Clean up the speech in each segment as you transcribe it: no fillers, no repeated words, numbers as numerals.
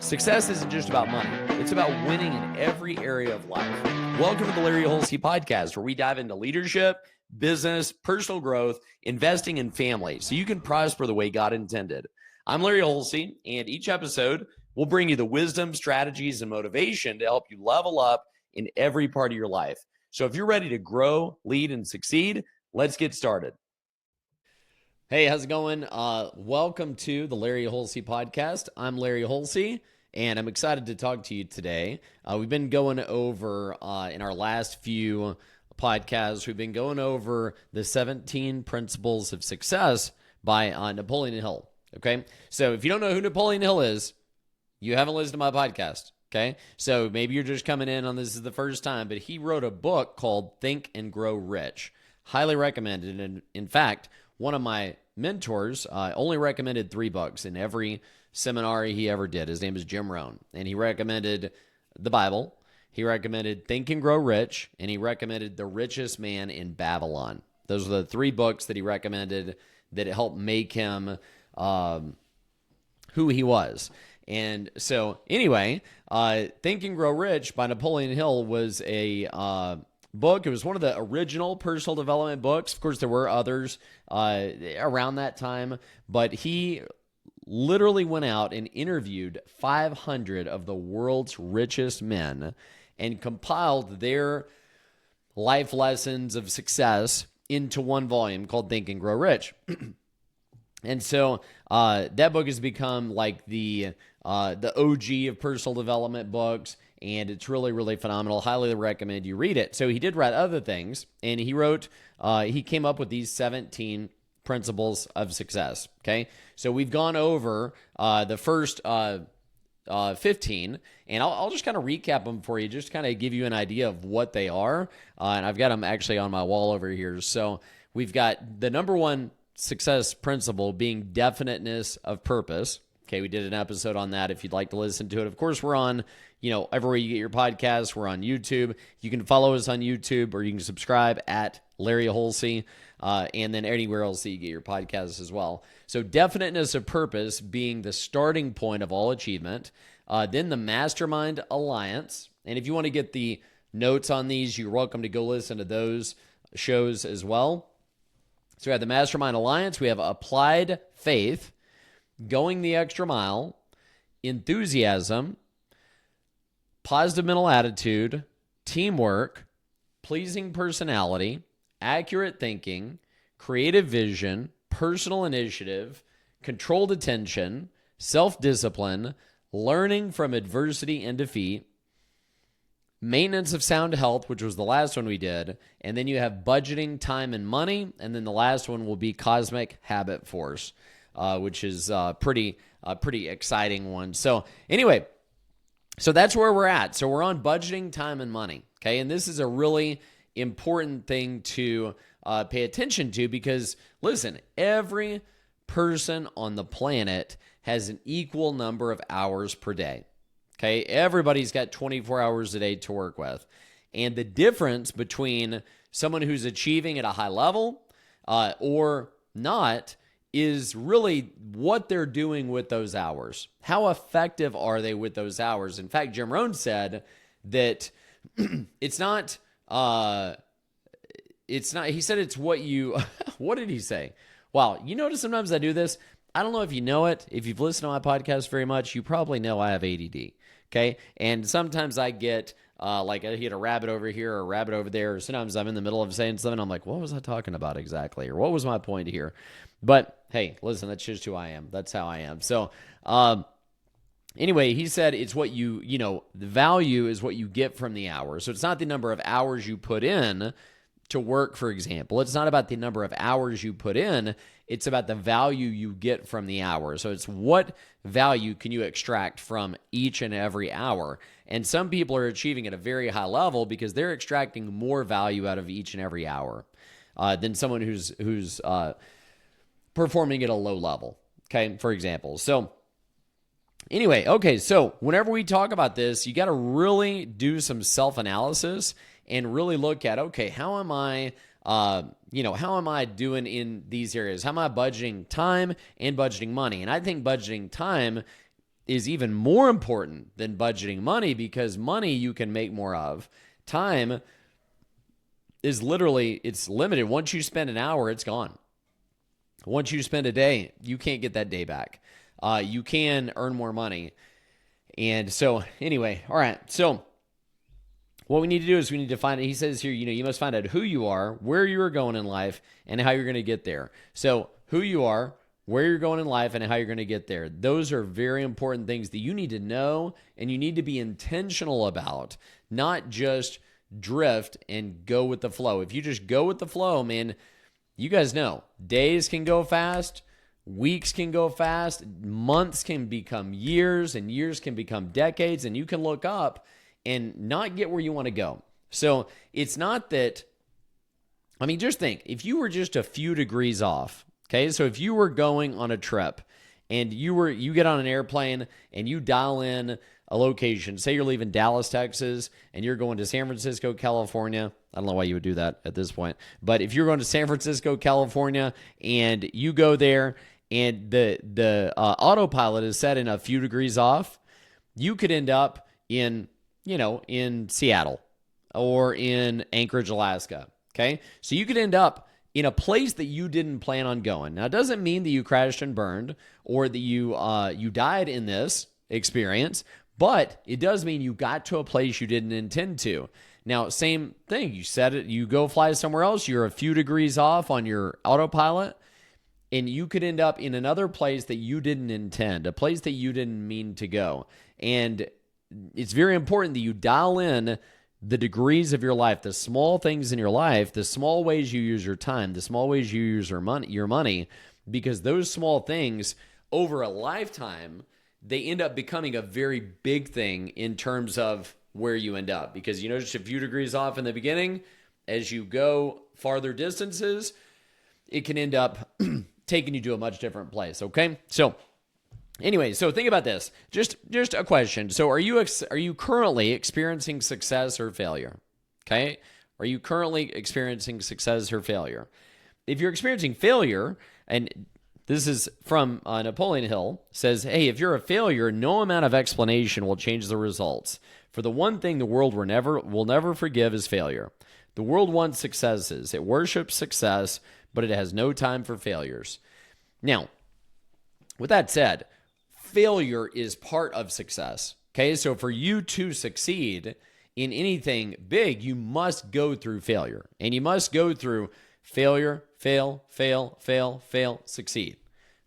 Success isn't just about money. It's about winning in every area of life. Welcome to the Larry Hulsey podcast, where we dive into leadership, business, personal growth, investing, and family so you can prosper the way God intended. I'm Larry Hulsey, and each episode will bring you the wisdom, strategies, and motivation to help you level up in every part of your life. So if you're ready to grow, lead, and succeed, let's get started. Hey, how's it going? Welcome to the Larry Hulsey podcast. I'm Larry Hulsey, and I'm excited to talk to you today. We've been going over, in our last few podcasts, we've been going over the 17 Principles of Success by Napoleon Hill, okay? So if you don't know who Napoleon Hill is, you haven't listened to my podcast, okay? So maybe you're just coming in on this is the first time, but he wrote a book called Think and Grow Rich. Highly recommended, and in fact, one of my mentors only recommended 3 books in every seminar he ever did. His name is Jim Rohn, and he recommended the Bible, he recommended Think and Grow Rich, and he recommended The Richest Man in Babylon. Those are the 3 books that he recommended that helped make him who he was. And so anyway, Think and Grow Rich by Napoleon Hill was a book. It was one of the original personal development books. Of course, there were others around that time, but he literally went out and interviewed 500 of the world's richest men and compiled their life lessons of success into one volume called Think and Grow Rich. And so that book has become like the OG of personal development books, and it's really, really phenomenal. Highly recommend you read it. So he did write other things, and he came up with these 17 principles of success, okay? So we've gone over the first 15, and I'll just kind of recap them for you, just kind of give you an idea of what they are, and I've got them actually on my wall over here. So we've got the number one success principle being definiteness of purpose. Okay, we did an episode on that if you'd like to listen to it. Of course, we're on, everywhere you get your podcasts. We're on YouTube. You can follow us on YouTube, or you can subscribe at Larry Hulsey, and then anywhere else that you get your podcasts as well. So definiteness of purpose being the starting point of all achievement. Then the Mastermind Alliance. And if you want to get the notes on these, you're welcome to go listen to those shows as well. So we have the Mastermind Alliance, we have Applied Faith, Going the Extra Mile, Enthusiasm, Positive Mental Attitude, Teamwork, Pleasing Personality, Accurate Thinking, Creative Vision, Personal Initiative, Controlled Attention, Self-Discipline, Learning from Adversity and Defeat, Maintenance of Sound Health, which was the last one we did, and then you have Budgeting Time and Money, and then the last one will be Cosmic Habit Force, which is a pretty exciting one. So anyway, so that's where we're at. So we're on budgeting time and money, okay? And this is a really important thing to pay attention to because, listen, every person on the planet has an equal number of hours per day. Okay, everybody's got 24 hours a day to work with. And the difference between someone who's achieving at a high level or not is really what they're doing with those hours. How effective are they with those hours? In fact, Jim Rohn said that it's not, he said it's what you, what did he say? Wow, you notice sometimes I do this. I don't know if you know it. If you've listened to my podcast very much, you probably know I have ADD. Okay, and sometimes I get like I hit a rabbit over here or a rabbit over there, or sometimes I'm in the middle of saying something, I'm like, what was I talking about exactly? Or what was my point here? But hey, listen, that's just who I am. That's how I am. So anyway, he said it's what the value is what you get from the hours. So it's not the number of hours you put in to work, for example. It's not about the number of hours you put in. It's about the value you get from the hour. So it's what value can you extract from each and every hour. And some people are achieving at a very high level because they're extracting more value out of each and every hour than someone who's performing at a low level, okay, for example. So anyway, okay, so whenever we talk about this, you got to really do some self-analysis and really look at, okay, how am I how am I doing in these areas? How am I budgeting time and budgeting money? And I think budgeting time is even more important than budgeting money, because money you can make more of. Time is literally, it's limited. Once you spend an hour, it's gone. Once you spend a day, you can't get that day back. You can earn more money. And so anyway, all right. So what we need to do is we need to find, he says here, you must find out who you are, where you're going in life, and how you're going to get there. So who you are, where you're going in life, and how you're going to get there. Those are very important things that you need to know, and you need to be intentional about, not just drift and go with the flow. If you just go with the flow, man, you guys know days can go fast, weeks can go fast, months can become years, and years can become decades, and you can look up and not get where you want to go. So it's not that, just think, if you were just a few degrees off, okay? So if you were going on a trip and you get on an airplane and you dial in a location, say you're leaving Dallas, Texas, and you're going to San Francisco, California. I don't know why you would do that at this point, but if you're going to San Francisco, California, and you go there and the autopilot is set in a few degrees off, you could end up in Seattle or in Anchorage, Alaska. Okay. So you could end up in a place that you didn't plan on going. Now, it doesn't mean that you crashed and burned or that you died in this experience, but it does mean you got to a place you didn't intend to. Now, same thing. You said it, you go fly somewhere else, you're a few degrees off on your autopilot, and you could end up in another place that you didn't intend, a place that you didn't mean to go. And it's very important that you dial in the degrees of your life, the small things in your life, the small ways you use your time, the small ways you use your money, because those small things over a lifetime, they end up becoming a very big thing in terms of where you end up. Because, just a few degrees off in the beginning, as you go farther distances, it can end up taking you to a much different place, okay? So anyway, so think about this. Just a question. So are you currently experiencing success or failure? Okay? Are you currently experiencing success or failure? If you're experiencing failure, and this is from Napoleon Hill, says, hey, if you're a failure, no amount of explanation will change the results. For the one thing the world will never forgive is failure. The world wants successes. It worships success, but it has no time for failures. Now, with that said, failure is part of success. Okay, so for you to succeed in anything big, you must go through failure. And you must go through failure, fail, succeed.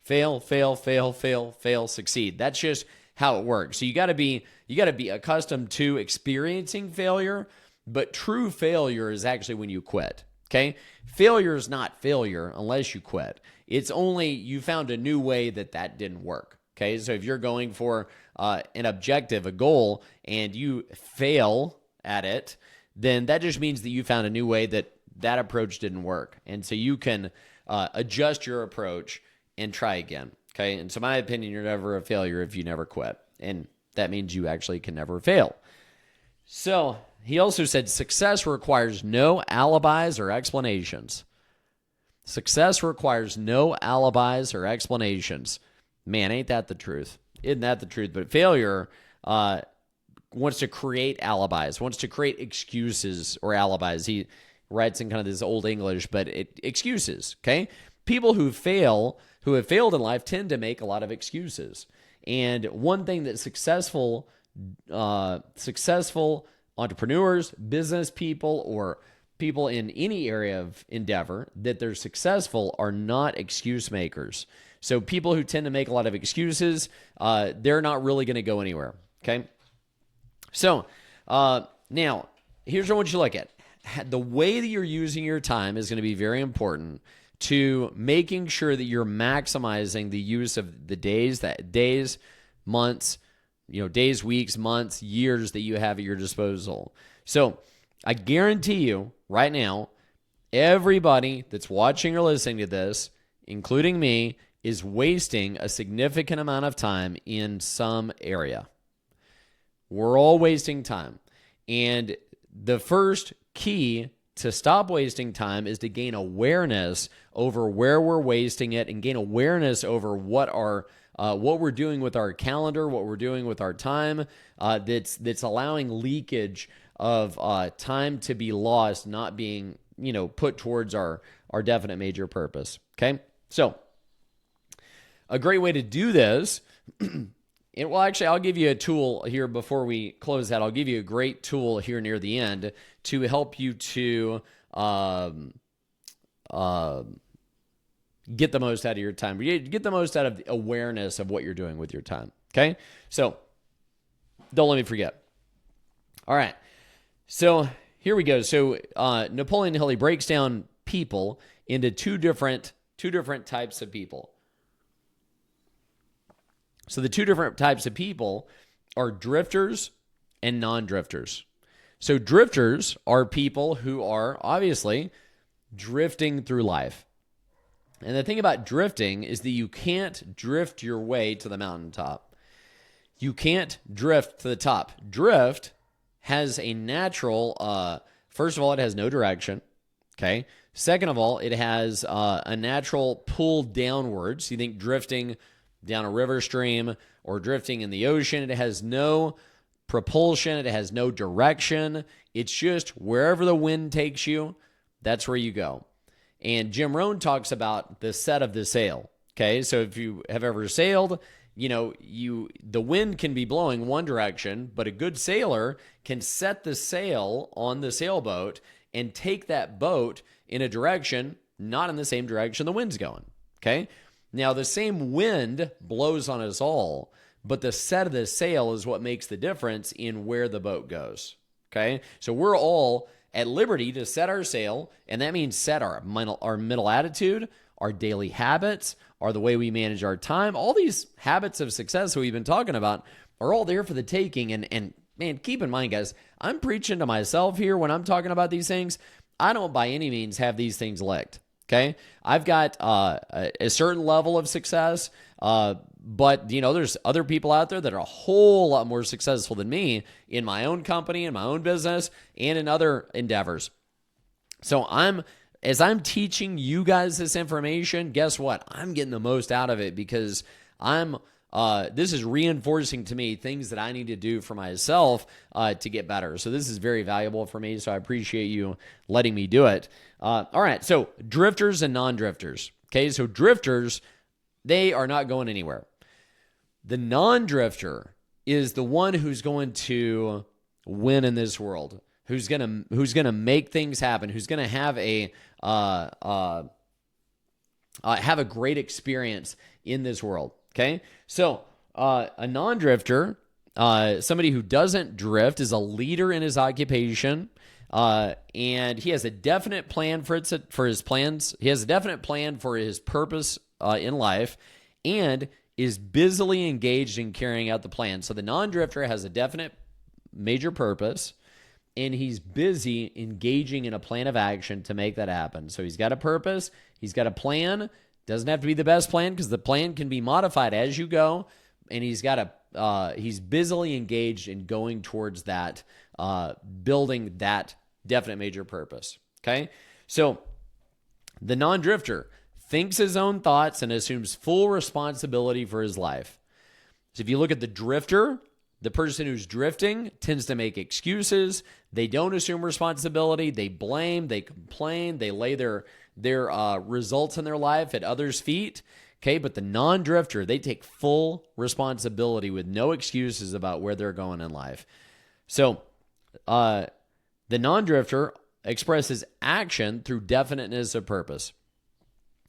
Fail, succeed. That's just how it works. So you got to be accustomed to experiencing failure, but true failure is actually when you quit. Okay? Failure is not failure unless you quit. It's only you found a new way that didn't work. Okay? So if you're going for an objective, a goal, and you fail at it, then that just means that you found a new way that approach didn't work. And so you can adjust your approach and try again. Okay? And so my opinion, you're never a failure if you never quit. And that means you actually can never fail. So he also said success requires no alibis or explanations. Success requires no alibis or explanations. Man, ain't that the truth? Isn't that the truth? But failure wants to create alibis, wants to create excuses or alibis. He writes in kind of this old English, but excuses, okay? People who have failed in life tend to make a lot of excuses. And one thing that successful entrepreneurs, business people, or people in any area of endeavor that they're successful are not excuse makers. So people who tend to make a lot of excuses, they're not really going to go anywhere, okay? So now, here's what I want you to look at. The way that you're using your time is going to be very important to making sure that you're maximizing the use of the days, months, days, weeks, months, years that you have at your disposal. So I guarantee you right now, everybody that's watching or listening to this, including me, is wasting a significant amount of time in some area. We're all wasting time. And the first key to stop wasting time is to gain awareness over where we're wasting it and gain awareness over what our what we're doing with our calendar, what we're doing with our time, that's allowing leakage of time to be lost, not being put towards our definite major purpose. Okay, so a great way to do this. Well, actually, I'll give you a tool here before we close out. I'll give you a great tool here near the end to help you to get the most out of your time. Get the most out of the awareness of what you're doing with your time. Okay? So don't let me forget. All right. So here we go. So Napoleon Hill, he breaks down people into two different types of people. So the two different types of people are drifters and non-drifters. So drifters are people who are obviously drifting through life. And the thing about drifting is that you can't drift your way to the mountaintop. You can't drift to the top. Drift has a natural, first of all, it has no direction. Okay. Second of all, it has a natural pull downwards. You think drifting down a river stream or drifting in the ocean, it has no propulsion, it has no direction. It's just wherever the wind takes you, that's where you go. And Jim Rohn talks about the set of the sail. Okay, so if you have ever sailed, the wind can be blowing one direction, but a good sailor can set the sail on the sailboat and take that boat in a direction, not in the same direction the wind's going. Okay? Now, the same wind blows on us all, but the set of the sail is what makes the difference in where the boat goes. Okay? So we're all at liberty to set our sail, and that means set our mental attitude, our daily habits, or the way we manage our time. All these habits of success that we've been talking about are all there for the taking. And man, keep in mind, guys, I'm preaching to myself here when I'm talking about these things. I don't by any means have these things licked. Okay, I've got a certain level of success, but there's other people out there that are a whole lot more successful than me in my own company, in my own business, and in other endeavors. So as I'm teaching you guys this information, guess what? I'm getting the most out of it because this is reinforcing to me things that I need to do for myself to get better. So this is very valuable for me. So I appreciate you letting me do it. All right. So drifters and non-drifters. Okay. So drifters, they are not going anywhere. The non-drifter is the one who's going to win in this world, who's gonna make things happen, who's gonna have a great experience in this world. Okay, so a non-drifter, somebody who doesn't drift, is a leader in his occupation, and he has a definite plan for his plans. He has a definite plan for his purpose in life, and is busily engaged in carrying out the plan. So the non-drifter has a definite major purpose, and he's busy engaging in a plan of action to make that happen. So he's got a purpose, he's got a plan. Doesn't have to be the best plan because the plan can be modified as you go, and he's busily engaged in going towards that, building that definite major purpose. Okay, so the non-drifter thinks his own thoughts and assumes full responsibility for his life. So if you look at the drifter, the person who's drifting tends to make excuses. They don't assume responsibility. They blame. They complain. They lay their results in their life at others' feet. Okay, but the non-drifter, they take full responsibility with no excuses about where they're going in life. So the non-drifter expresses action through definiteness of purpose.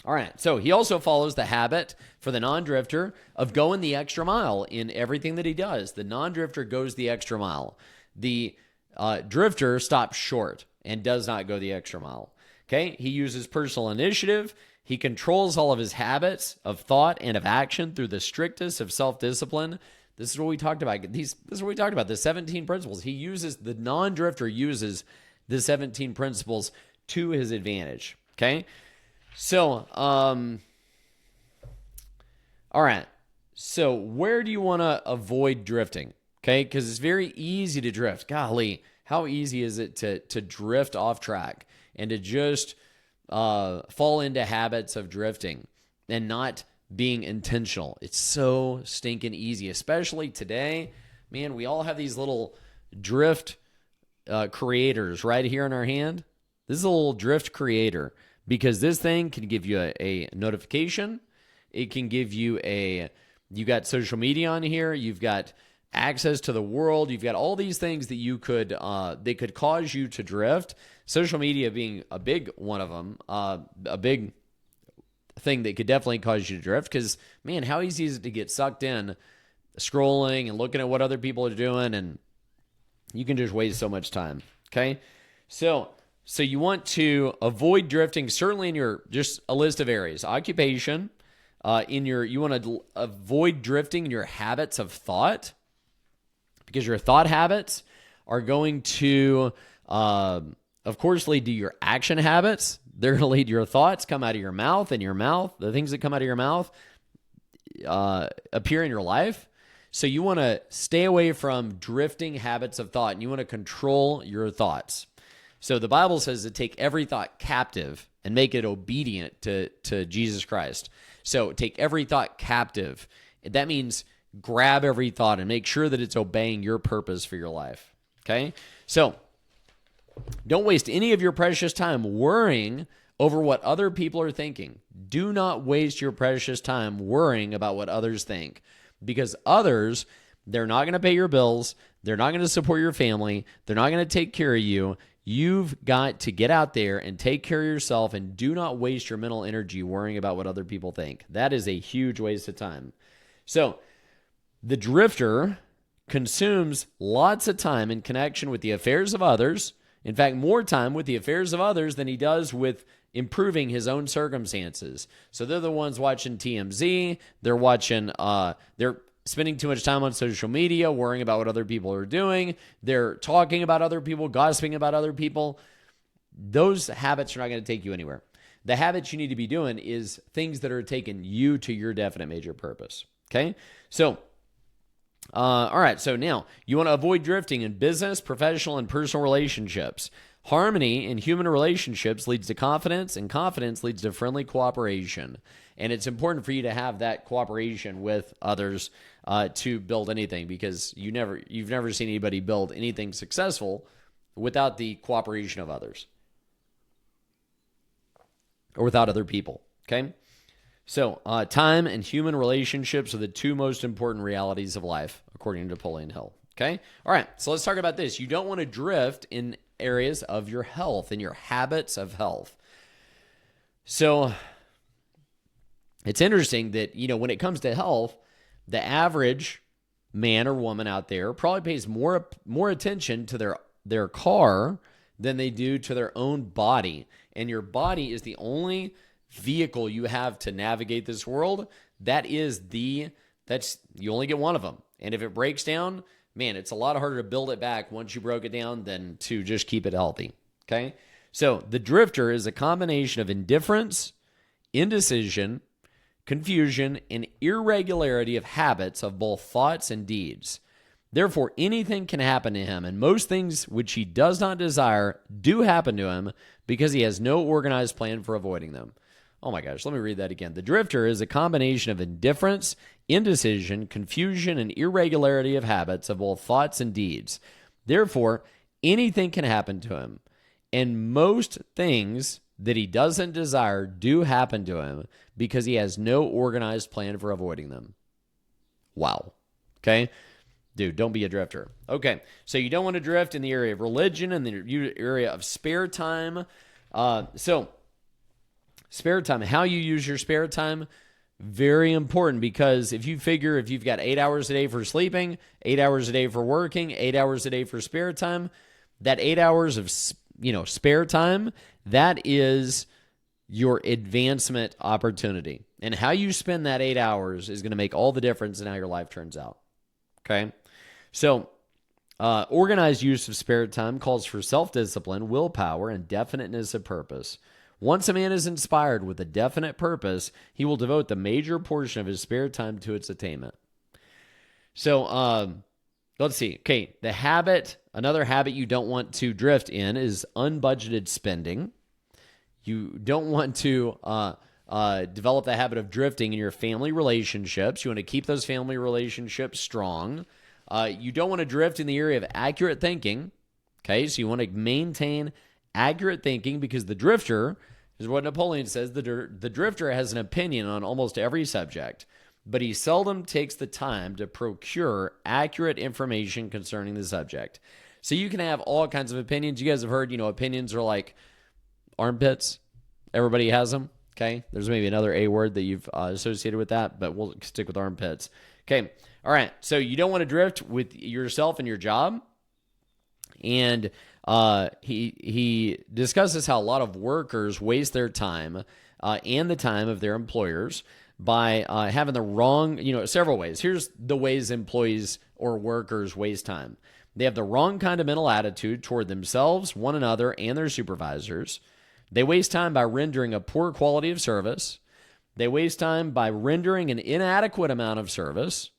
All right, so he also follows the habit for the non-drifter of going the extra mile in everything that he does. The non-drifter goes the extra mile. The drifter stops short and does not go the extra mile. Okay, he uses personal initiative. He controls all of his habits of thought and of action through the strictest of self-discipline. This is what we talked about. This is what we talked about, the 17 principles. The non-drifter uses the 17 principles to his advantage. Okay? So, all right. So where do you want to avoid drifting? Okay, because it's very easy to drift. Golly, how easy is it to drift off track and to just fall into habits of drifting and not being intentional. It's so stinking easy, especially today. Man, we all have these little drift creators right here in our hand. This is a little drift creator because this thing can give you a notification. It can give you you got social media on here. You've got access to the world. You've got all these things that they could cause you to drift. Social media being a big one of them, a big thing that could definitely cause you to drift because, man, how easy is it to get sucked in scrolling and looking at what other people are doing, and you can just waste so much time, okay? So you want to avoid drifting, certainly in your, just a list of areas. Occupation, you want to avoid drifting in your habits of thought, because your thought habits are going to, of course, lead to your action habits. They're going to lead to your thoughts come out of your mouth, and your mouth, the things that come out of your mouth appear in your life. So you want to stay away from drifting habits of thought, and you want to control your thoughts. So the Bible says to take every thought captive and make it obedient to Jesus Christ. So take every thought captive. That means grab every thought and make sure that it's obeying your purpose for your life. Okay? So don't waste any of your precious time worrying over what other people are thinking. Do not waste your precious time worrying about what others think, because others, they're not going to pay your bills. They're not going to support your family. They're not going to take care of you. You've got to get out there and take care of yourself, and do not waste your mental energy worrying about what other people think. That is a huge waste of time. So the drifter consumes lots of time in connection with the affairs of others. In fact, more time with the affairs of others than he does with improving his own circumstances. So they're the ones watching TMZ. They're spending too much time on social media, worrying about what other people are doing. They're talking about other people, gossiping about other people. Those habits are not going to take you anywhere. The habits you need to be doing is things that are taking you to your definite major purpose. Okay? So, all right. So now you want to avoid drifting in business, professional, and personal relationships. Harmony in human relationships leads to confidence, and confidence leads to friendly cooperation. And it's important for you to have that cooperation with others to build anything, because you've never seen anybody build anything successful without the cooperation of others or without other people. Okay? So time and human relationships are the two most important realities of life, according to Napoleon Hill. Okay? All right. So let's talk about this. You don't want to drift in areas of your health and your habits of health. So it's interesting that, when it comes to health, the average man or woman out there probably pays more attention to their car than they do to their own body. And your body is the only vehicle you have to navigate this world. You only get one of them. And if it breaks down, man, it's a lot harder to build it back once you broke it down than to just keep it healthy. Okay? So the drifter is a combination of indifference, indecision, confusion, and irregularity of habits of both thoughts and deeds. Therefore, anything can happen to him, and most things which he does not desire do happen to him because he has no organized plan for avoiding them. Oh my gosh, let me read that again. The drifter is a combination of indifference, indecision, confusion, and irregularity of habits of both thoughts and deeds. Therefore, anything can happen to him, and most things that he doesn't desire do happen to him because he has no organized plan for avoiding them. Wow. Okay? Dude, don't be a drifter. Okay, so you don't want to drift in the area of religion and the area of spare time. Spare time, how you use your spare time, very important, because if you've got 8 hours a day for sleeping, 8 hours a day for working, 8 hours a day for spare time, that 8 hours of spare time, that is your advancement opportunity. And how you spend that 8 hours is going to make all the difference in how your life turns out. Okay? So, organized use of spare time calls for self-discipline, willpower, and definiteness of purpose. Once a man is inspired with a definite purpose, he will devote the major portion of his spare time to its attainment. So, let's see. Okay, another habit you don't want to drift in is unbudgeted spending. You don't want to develop the habit of drifting in your family relationships. You want to keep those family relationships strong. You don't want to drift in the area of accurate thinking. Okay, so you want to maintain accurate thinking, because the drifter is what Napoleon says. The drifter has an opinion on almost every subject, but he seldom takes the time to procure accurate information concerning the subject. So you can have all kinds of opinions. You guys have heard, opinions are like armpits. Everybody has them. Okay. There's maybe another A word that you've associated with that, but we'll stick with armpits. Okay. All right. So you don't want to drift with yourself and your job. And he discusses how a lot of workers waste their time and the time of their employers by having the wrong, several ways. Here's the ways employees or workers waste time. They have the wrong kind of mental attitude toward themselves, one another, and their supervisors. They waste time by rendering a poor quality of service. They waste time by rendering an inadequate amount of service.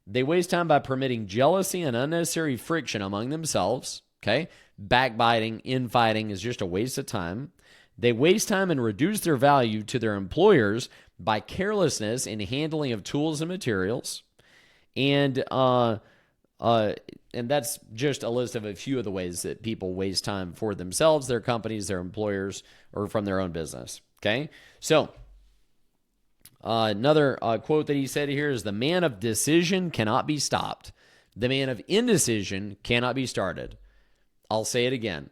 They waste time by permitting jealousy and unnecessary friction among themselves. Okay? Backbiting, infighting is just a waste of time. They waste time and reduce their value to their employers by carelessness in handling of tools and materials. And that's just a list of a few of the ways that people waste time for themselves, their companies, their employers, or from their own business. Okay? So, another quote that he said here is, the man of decision cannot be stopped. The man of indecision cannot be started. I'll say it again.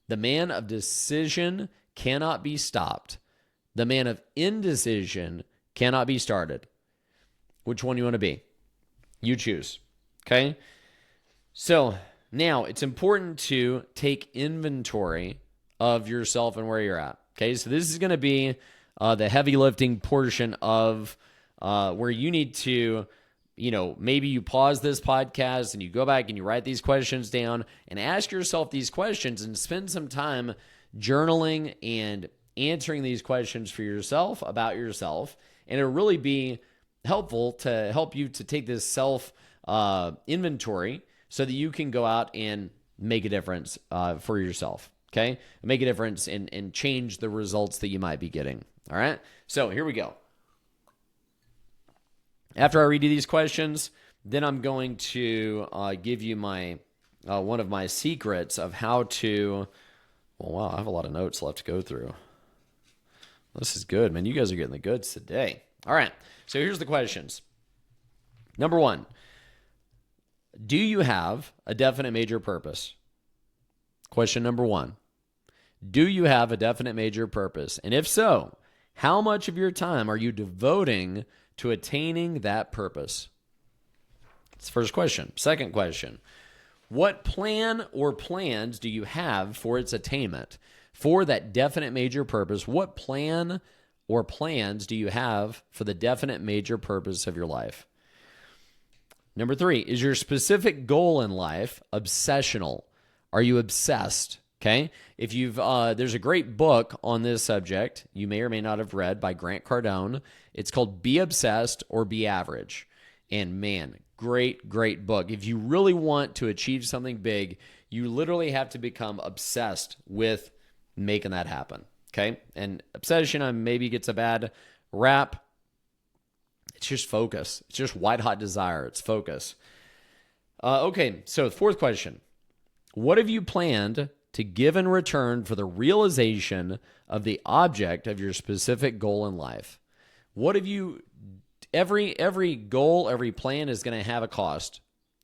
The man of decision cannot be stopped. The man of indecision cannot be started. Which one do you want to be? You choose. Okay? So now it's important to take inventory of yourself and where you're at. Okay? So this is going to be the heavy lifting portion of where you need to, maybe you pause this podcast and you go back and you write these questions down and ask yourself these questions and spend some time journaling and answering these questions for yourself about yourself. And it'll really be helpful to help you to take this self inventory so that you can go out and make a difference for yourself. Okay? Make a difference and change the results that you might be getting. All right? So here we go. After I read you these questions, then I'm going to give you my one of my secrets of how to. Well, wow, I have a lot of notes left to go through. This is good, man. You guys are getting the goods today. All right, so here's the questions. Number one, do you have a definite major purpose? Question number one, do you have a definite major purpose? And if so, how much of your time are you devoting to attaining that purpose? That's the first question. Second question, what plan or plans do you have for its attainment? For that definite major purpose, what plan or plans do you have for the definite major purpose of your life? Number three, is your specific goal in life obsessional? Are you obsessed? Okay. If there's a great book on this subject you may or may not have read by Grant Cardone. It's called Be Obsessed or Be Average. And man, great book. If you really want to achieve something big, you literally have to become obsessed with making that happen. Okay. And obsession maybe gets a bad rap. It's just focus. It's just white hot desire. It's focus. Okay. So fourth question, what have you planned to give in return for the realization of the object of your specific goal in life? What have you, every goal, every plan is going to have a cost,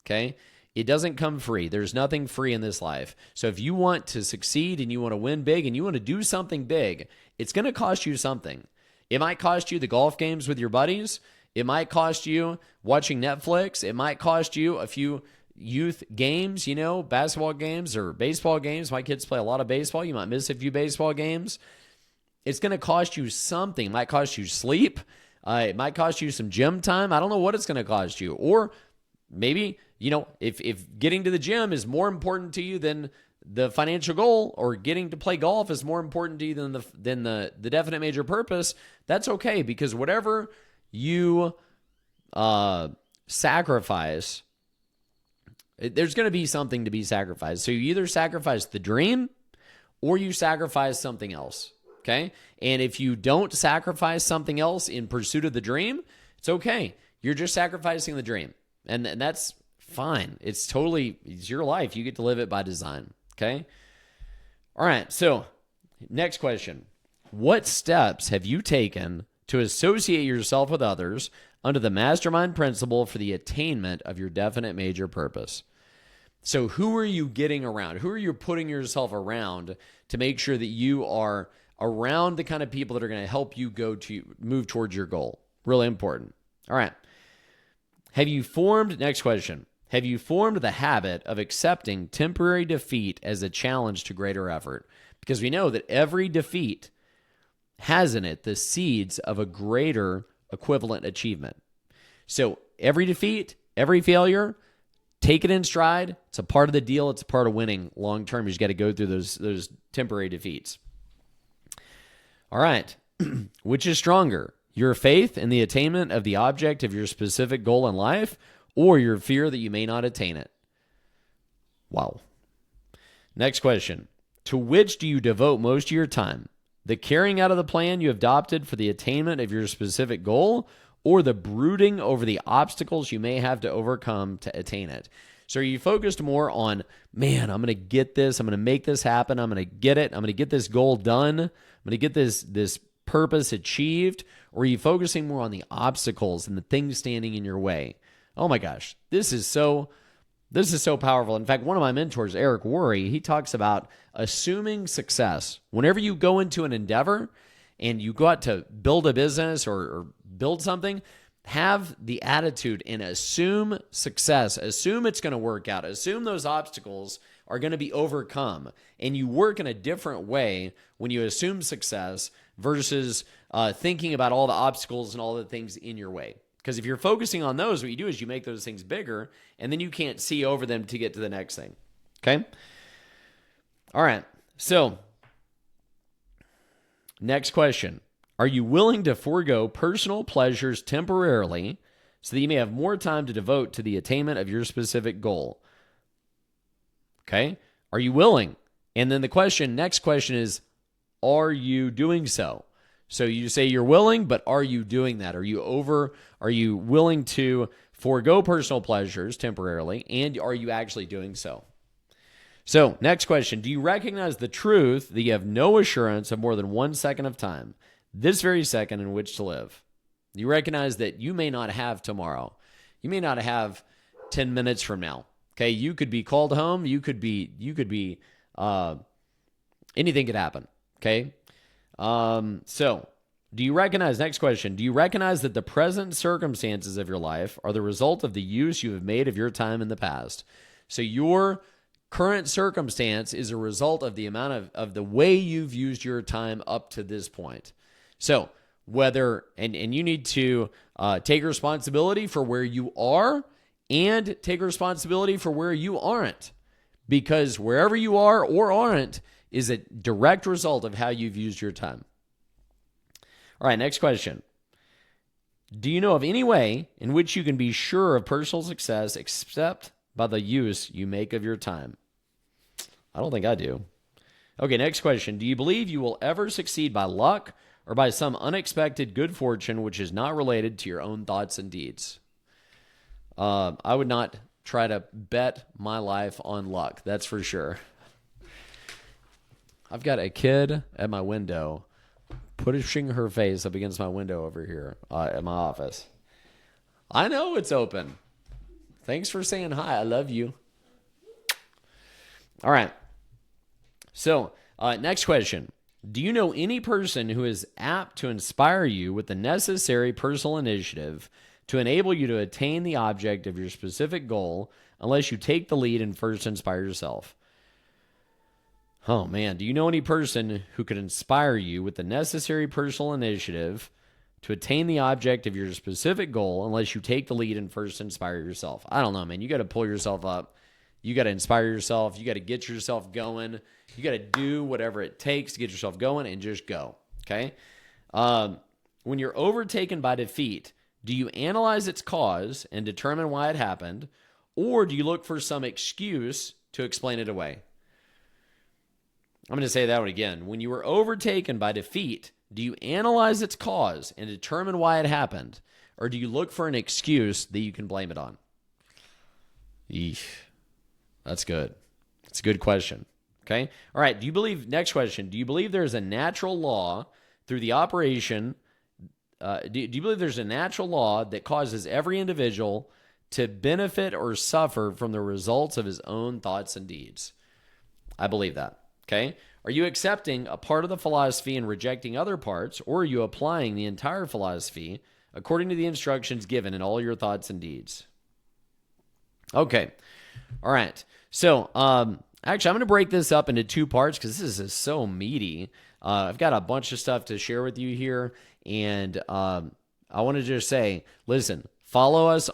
okay? It doesn't come free. There's nothing free in this life. So if you want to succeed and you want to win big and you want to do something big, it's going to cost you something. It might cost you the golf games with your buddies. It might cost you watching Netflix. It might cost you a few youth games, basketball games or baseball games. My kids play a lot of baseball. You might miss a few baseball games. It's going to cost you something. It might cost you sleep. It might cost you some gym time. I don't know what it's going to cost you. Or maybe, if getting to the gym is more important to you than the financial goal, or getting to play golf is more important to you than the definite major purpose, that's okay, because whatever you sacrifice, there's going to be something to be sacrificed. So you either sacrifice the dream or you sacrifice something else. Okay? And if you don't sacrifice something else in pursuit of the dream, it's okay. You're just sacrificing the dream. And that's fine. It's your life. You get to live it by design. Okay? All right. So, next question. What steps have you taken to associate yourself with others under the mastermind principle for the attainment of your definite major purpose? So who are you getting around? Who are you putting yourself around to make sure that you are around the kind of people that are going to help you move towards your goal? Really important. All right. Next question. Have you formed the habit of accepting temporary defeat as a challenge to greater effort? Because we know that every defeat has in it the seeds of a greater equivalent achievement. So every defeat, every failure, take it in stride. It's a part of the deal. It's a part of winning long term. You just got to go through those temporary defeats. All right. Which is stronger, your faith in the attainment of the object of your specific goal in life, or your fear that you may not attain it? Wow. Next question. To which do you devote most of your time? The carrying out of the plan you have adopted for the attainment of your specific goal, or the brooding over the obstacles you may have to overcome to attain it? So are you focused more on, man, I'm going to get this, I'm going to make this happen, I'm going to get it, I'm going to get this goal done, I'm going to get this purpose achieved, or are you focusing more on the obstacles and the things standing in your way? Oh my gosh, this is so powerful. In fact, one of my mentors, Eric Worre, he talks about assuming success. Whenever you go into an endeavor and you go out to build a business or build something, have the attitude and assume success. Assume it's going to work out. Assume those obstacles are going to be overcome. And you work in a different way when you assume success versus thinking about all the obstacles and all the things in your way. Because if you're focusing on those, what you do is you make those things bigger, and then you can't see over them to get to the next thing. Okay? All right. So, next question. Are you willing to forego personal pleasures temporarily so that you may have more time to devote to the attainment of your specific goal? Okay? Are you willing? And then next question is, are you doing so? So you say you're willing, but are you doing that? Are you willing to forego personal pleasures temporarily, and are you actually doing so? So, next question. Do you recognize the truth that you have no assurance of more than 1 second of time, this very second in which to live? You recognize that you may not have tomorrow. You may not have 10 minutes from now. Okay, you could be called home. You could be anything could happen. Okay. So do you recognize, next question, do you recognize that the present circumstances of your life are the result of the use you have made of your time in the past? So your current circumstance is a result of the amount of the way you've used your time up to this point. So whether, and you need to take responsibility for where you are and take responsibility for where you aren't, because wherever you are or aren't is a direct result of how you've used your time. All right, next question. Do you know of any way in which you can be sure of personal success except by the use you make of your time? I don't think I do. Okay, next question. Do you believe you will ever succeed by luck or by some unexpected good fortune which is not related to your own thoughts and deeds? I would not try to bet my life on luck, that's for sure. I've got a kid at my window pushing her face up against my window over here at my office. I know it's open. Thanks for saying hi. I love you. All right. So, next question. Do you know any person who is apt to inspire you with the necessary personal initiative to enable you to attain the object of your specific goal unless you take the lead and first inspire yourself? Oh, man. Do you know any person who could inspire you with the necessary personal initiative to attain the object of your specific goal unless you take the lead and first inspire yourself? I don't know, man. You got to pull yourself up. You got to inspire yourself. You got to get yourself going. You got to do whatever it takes to get yourself going and just go, okay? When you're overtaken by defeat, do you analyze its cause and determine why it happened, or do you look for some excuse to explain it away? I'm going to say that one again. When you are overtaken by defeat, do you analyze its cause and determine why it happened? Or do you look for an excuse that you can blame it on? Eesh. That's good. That's a good question. Okay. All right. Next question. Do you believe there's a natural law through the operation? Do you believe there's a natural law that causes every individual to benefit or suffer from the results of his own thoughts and deeds? I believe that. Okay. Are you accepting a part of the philosophy and rejecting other parts, or are you applying the entire philosophy according to the instructions given in all your thoughts and deeds? Okay. All right. So, actually, I'm going to break this up into two parts because this is so meaty. I've got a bunch of stuff to share with you here, and I want to just say, listen, follow us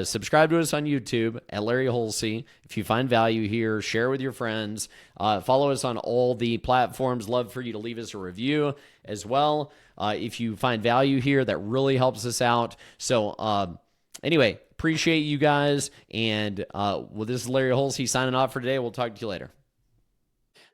subscribe to us on YouTube at Larry Hulsey. If you find value here, share with your friends. Follow us on all the platforms. Love for you to leave us a review as well. If you find value here, that really helps us out. So, anyway, appreciate you guys. And this is Larry Hulsey signing off for today. We'll talk to you later.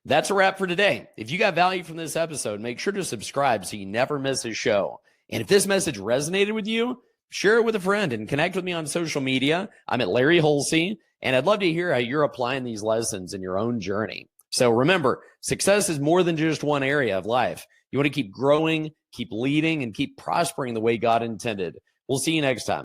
That's a wrap for today. If you got value from this episode, make sure to subscribe so you never miss a show. And if this message resonated with you, share it with a friend and connect with me on social media. I'm at Larry Hulsey, and I'd love to hear how you're applying these lessons in your own journey. So remember, success is more than just one area of life. You want to keep growing, keep leading, and keep prospering the way God intended. We'll see you next time.